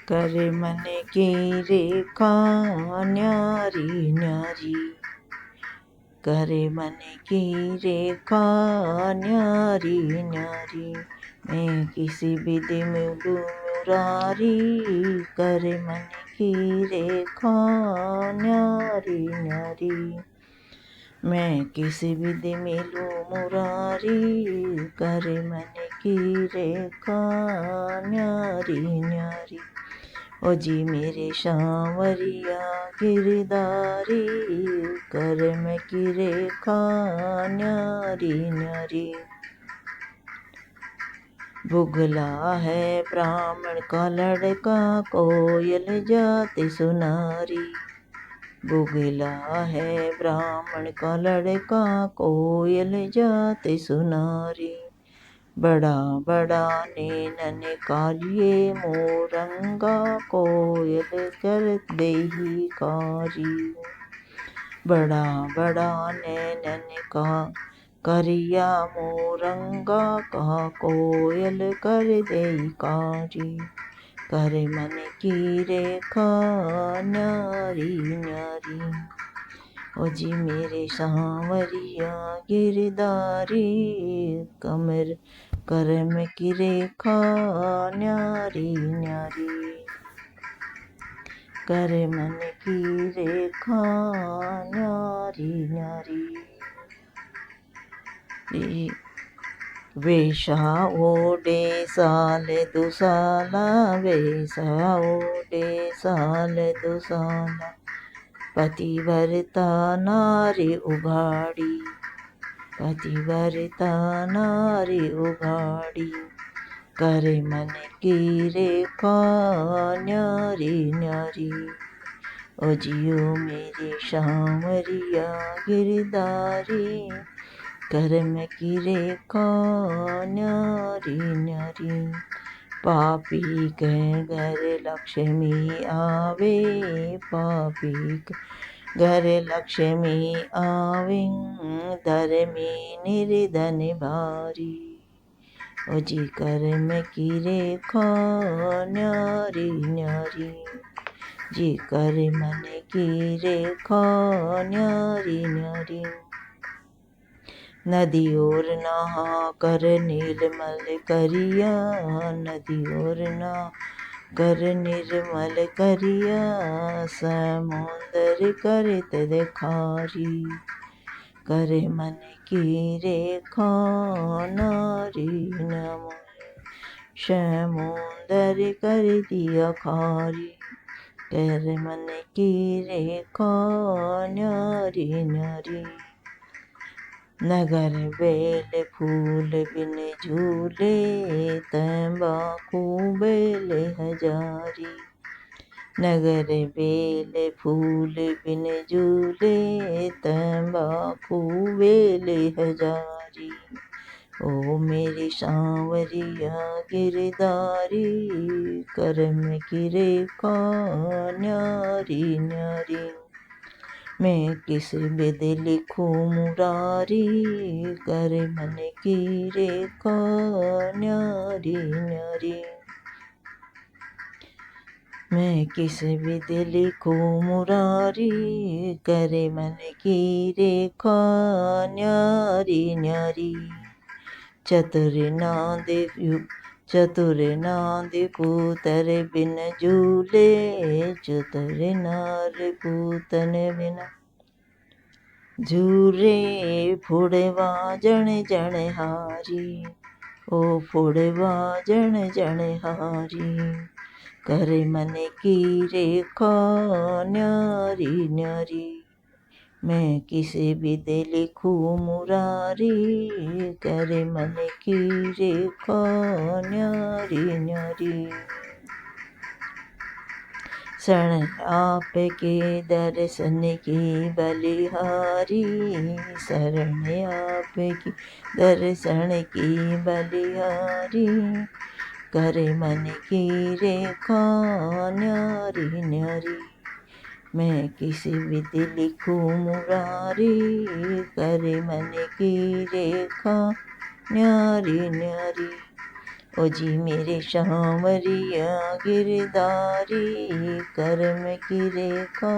करे मन की रेखा न्यारी न्यारी, करे मन की रेखा न्यारी न्यारी। मैं किसी विधि मिलूं मुरारी, करे मन की रेखा न्यारी न्यारी। मैं किसी विधि मिलूं मुरारी, करे मन की रेखा न्यारी न्यारी। ओ जी मेरे सांवरिया गिरधारी, कर मैं की रेखा न्यारी न्यारी। बुगला है ब्राह्मण का लड़का, कोयल जाति सुनारी। बुगला है ब्राह्मण का लड़का, कोयल जाति सुनारी। बड़ा बड़ा नैनन कालिए मोरंगा, कोयल कर देही कारी। बड़ा बड़ा नैनन का करिया मोरंगा का, कोयल कर देही कारी। करे मन की रेखा न्यारी न्यारी। ओ जी मेरे सांवरिया गिरधारी, कमर करम की रेखा न्यारी न्यारी। करे मन की रेखा न्यारी न्यारी। वेशा ओडे साल दुसाला, वेशा ओडे साल दुसाला। पतिव्रता नारी उघाड़ी, पतिव्रता नारी उघाड़ी। करे मन की रेखा न्यारी न्यारी। ओ जियो मेरी सांवरिया गिरधारी, करम की रेखा न्यारी न्यारी। पापी के घर लक्ष्मी आवे, पापी के घर लक्ष्मी आवे। धर्मी निर्धन भारी, ओ जी करम की रेखा न्यारी न्यारी। जी कर मन की रेखा न्यारी न्यारी। नदी और नहा कर नीलमल करिया, नदी और नहा कर निर्मल करिया। समुंदर करत देखारी, करे मन की रेखा नारी नमो। समुंदर कर दिया खारी, कर मन की रेखा न्यारी न्यारी। नगर बेल फूल बिन झूले, तंबाकू बेल हजारी। नगर बेल फूल बिन झूले, तंबाकू बेल हजारी। ओ मेरी सांवरिया गिरधारी, करम की रेखा न्यारी न्यारी। मैं किस विध लिखूं मुरारी, करे मन की रेखा न्यारी न्यारी। मैं किस विध लिखूं मुरारी, करे मन की रेखा न्यारी न्यारी। चतुर नाद पूतर बिन झूले, चतुर नार पूतन बिन झूले। फुड़वा जन जन हारी, ओ फुड़वा जन जन हारी। करे मन की रेखा न्यारी न्यारी। मैं किसी विध लिखूं मुरारी, करे मन की रेखा न्यारी न्यारी। शरण आपके दर्शन की बलिहारी, शरण आपकी दर्शन की बलिहारी। करे मन की रेखा न्यारी न्यारी। मैं किसी विधि लिखूं मुरारी, करे मन की रेखा न्यारी न्यारी। ओ जी मेरे शामरिया गिरधारी करम की रेखा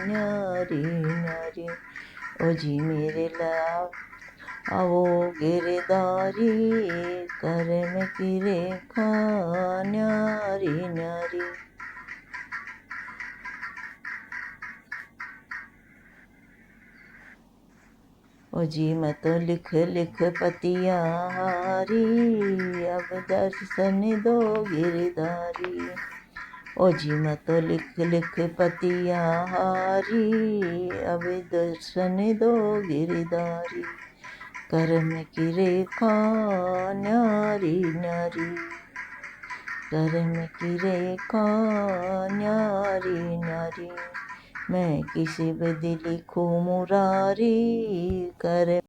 न्यारी न्यारी। ओ जी मेरे आओ गिरधारी करम की रेखा न्यारी न्यारी। ओ जी मैं तो लिख लिख पतिया हारी अब दर्शन दो गिरधारी। ओ जी मैं तो लिख लिख पतिया हारी अब दर्शन दो गिरधारी। करम की रेखा न्यारी न्यारी। करम की रेखा न्यारी न्यारी। मैं किसी बदली लिखूं मुरारी कर